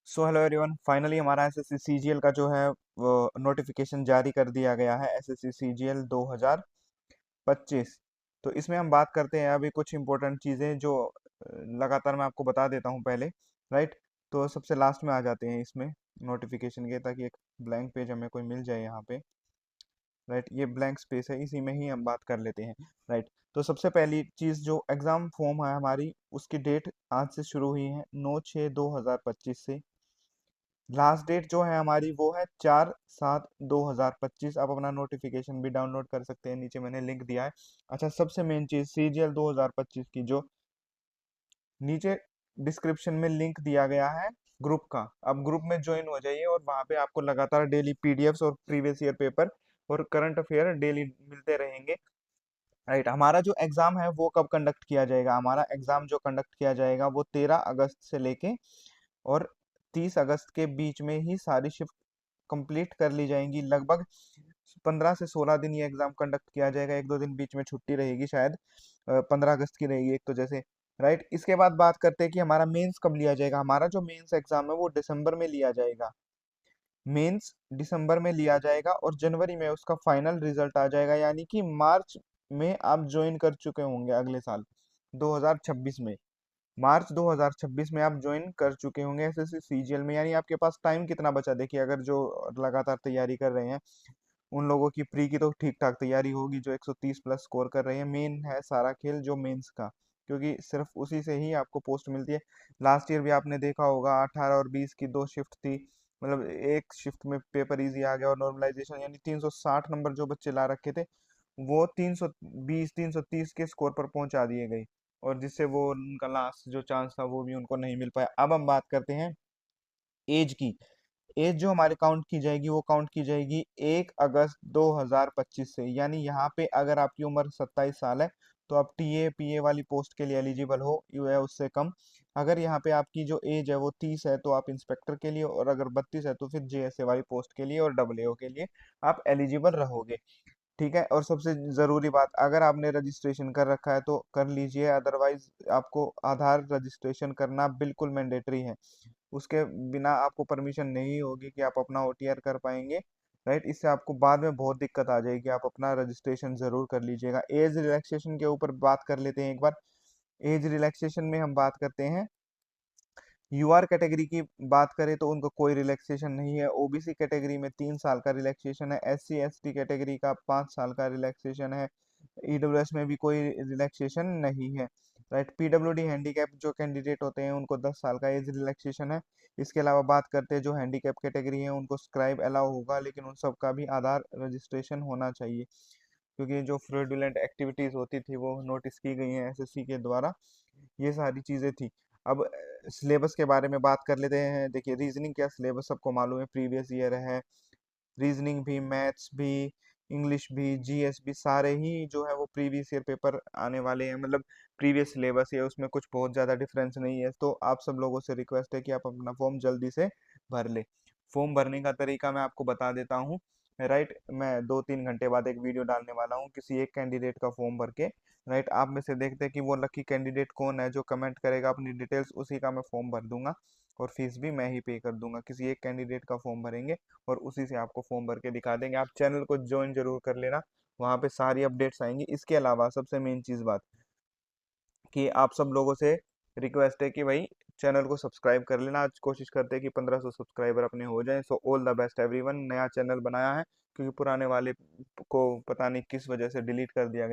So hello everyone, finally हमारा SSC CGL का जो है वो नोटिफिकेशन जारी कर दिया गया है। SSC CGL 2025। तो इसमें हम बात करते हैं अभी कुछ इंपॉर्टेंट चीज़ें जो लगातार मैं आपको बता देता हूँ पहले। राइट। तो सबसे लास्ट में आ जाते हैं इसमें नोटिफिकेशन के, ताकि एक ब्लैंक पेज हमें कोई मिल जाए यहाँ पे। राइट, ये ब्लैंक स्पेस है, इसी में ही हम बात कर लेते हैं। राइट। तो सबसे पहली चीज़, जो एग्ज़ाम फॉर्म है हमारी, उसकी डेट आज से शुरू हुई है 9/6/2025 से। लास्ट डेट जो है हमारी वो है 4/7/2025। आप अपना नोटिफिकेशन भी डाउनलोड कर सकते हैं, नीचे मैंने लिंक दिया है। अच्छा, सबसे मेन चीज सीजीएल 2025 की जो नीचे डिस्क्रिप्शन में लिंक दिया गया है ग्रुप का, आप ग्रुप में ज्वाइन हो जाइए और वहां पे आपको लगातार डेली पीडीएफ्स और प्रीवियस ईयर पेपर और करंट अफेयर डेली मिलते रहेंगे। राइट। हमारा जो एग्जाम है वो कब कंडक्ट किया जाएगा? हमारा एग्जाम जो कंडक्ट किया जाएगा वो 13 अगस्त से लेके और 30 अगस्त के बीच में ही सारी शिफ्ट कंप्लीट कर ली जाएंगी। लगभग 15 से 16 दिन ये एग्जाम कंडक्ट किया जाएगा। एक दो दिन बीच में छुट्टी रहेगी, शायद 15 अगस्त की रहेगी एक तो, जैसे। राइट। इसके बाद बात करते हैं कि हमारा मेंस कब लिया जाएगा। हमारा जो मेंस एग्जाम है वो दिसंबर में लिया जाएगा। मेंस दिसंबर में लिया जाएगा और जनवरी में उसका फाइनल रिजल्ट आ जाएगा, यानी कि मार्च में आप ज्वाइन कर चुके होंगे अगले साल 2026 में। मार्च 2026 में आप ज्वाइन कर चुके होंगे एसएससी सीजीएल में। यानी आपके पास टाइम कितना बचा? देखिए, अगर जो लगातार तैयारी कर रहे हैं उन लोगों की प्री की तो ठीक ठाक तैयारी होगी, जो 130 प्लस स्कोर कर रहे हैं। मेन है सारा खेल जो मेंस का, क्योंकि सिर्फ उसी से ही आपको पोस्ट मिलती है। लास्ट ईयर भी आपने देखा होगा 18 और 20 की दो शिफ्ट थी, मतलब एक शिफ्ट में पेपर इजी आ गया और नॉर्मलाइजेशन, यानी 360 नंबर जो बच्चे ला रखे थे वो 320 330 के स्कोर पर पहुंचा दिए गए, और जिससे वो उनका लास्ट जो चांस था वो भी उनको नहीं मिल पाया। अब हम बात करते हैं एज की। एज जो हमारी काउंट की जाएगी वो काउंट की जाएगी 1 अगस्त 2025 से। यानी यहाँ पे अगर आपकी उम्र 27 साल है तो आप टीए पीए वाली पोस्ट के लिए एलिजिबल हो, या उससे कम। अगर यहाँ पे आपकी जो एज है वो 30 है तो आप इंस्पेक्टर के लिए, और अगर 32 है तो फिर जेएसए वाली पोस्ट के लिए और डबल एओ के लिए आप एलिजिबल रहोगे। ठीक है। और सबसे जरूरी बात, अगर आपने रजिस्ट्रेशन कर रखा है तो कर लीजिए, अदरवाइज आपको आधार रजिस्ट्रेशन करना बिल्कुल मैंडेटरी है। उसके बिना आपको परमिशन नहीं होगी कि आप अपना ओटीआर कर पाएंगे। राइट। इससे आपको बाद में बहुत दिक्कत आ जाएगी। आप अपना रजिस्ट्रेशन जरूर कर लीजिएगा। एज रिलैक्सेशन के ऊपर बात कर लेते हैं एक बार। एज रिलैक्सेशन में हम बात करते हैं, यूआर कैटेगरी की बात करें तो उनको कोई रिलैक्सेशन नहीं है। ओबीसी कैटेगरी में 3 साल का रिलैक्सेशन है। एससी एसटी कैटेगरी का 5 साल का रिलैक्सेशन है। ईडब्ल्यूएस में भी कोई रिलैक्सेशन नहीं है। राइट। पीडब्ल्यूडी हैंडीकैप जो कैंडिडेट होते हैं उनको 10 साल का एज रिलैक्सेशन है। इसके अलावा बात करते हैं जो हैंडीकैप कैटेगरी है उनको स्क्राइब अलाउ होगा, लेकिन उन सब का भी आधार रजिस्ट्रेशन होना चाहिए, क्योंकि जो फ्रॉडुलेंट एक्टिविटीज होती थी वो नोटिस की गई हैं एसएससी के द्वारा। ये सारी चीजें थी। अब सिलेबस के बारे में बात कर लेते हैं। देखिए, रीजनिंग का सिलेबस सबको मालूम है, प्रीवियस ईयर है। रीजनिंग भी, मैथ्स भी, इंग्लिश भी, जीएस भी, सारे ही जो है वो प्रीवियस ईयर पेपर आने वाले हैं। मतलब प्रीवियस सिलेबस है, उसमें कुछ बहुत ज़्यादा डिफरेंस नहीं है। तो आप सब लोगों से रिक्वेस्ट है कि आप अपना फॉर्म जल्दी से भर ले। फॉर्म भरने का तरीका मैं आपको बता देता हूँ। राइट। मैं 2-3 घंटे बाद एक वीडियो डालने वाला हूँ किसी एक कैंडिडेट का फॉर्म भर के। राइट। आप में से देखते हैं कि वो लकी कैंडिडेट कौन है जो कमेंट करेगा अपनी डिटेल्स, उसी का मैं फॉर्म भर दूंगा और फीस भी मैं ही पे कर दूंगा। किसी एक कैंडिडेट का फॉर्म भरेंगे और उसी से आपको फॉर्म भर के दिखा देंगे। आप चैनल को ज्वाइन जरूर कर लेना, वहाँ पे सारी अपडेट्स आएंगी। इसके अलावा सबसे मेन चीज़ बात कि आप सब लोगों से रिक्वेस्ट है कि भाई चैनल को सब्सक्राइब कर लेना। आज कोशिश करते हैं कि 1500 सब्सक्राइबर अपने हो जाएं। So all the best everyone. नया चैनल बनाया है क्योंकि पुराने वाले को पता नहीं किस वजह से डिलीट कर दिया गया।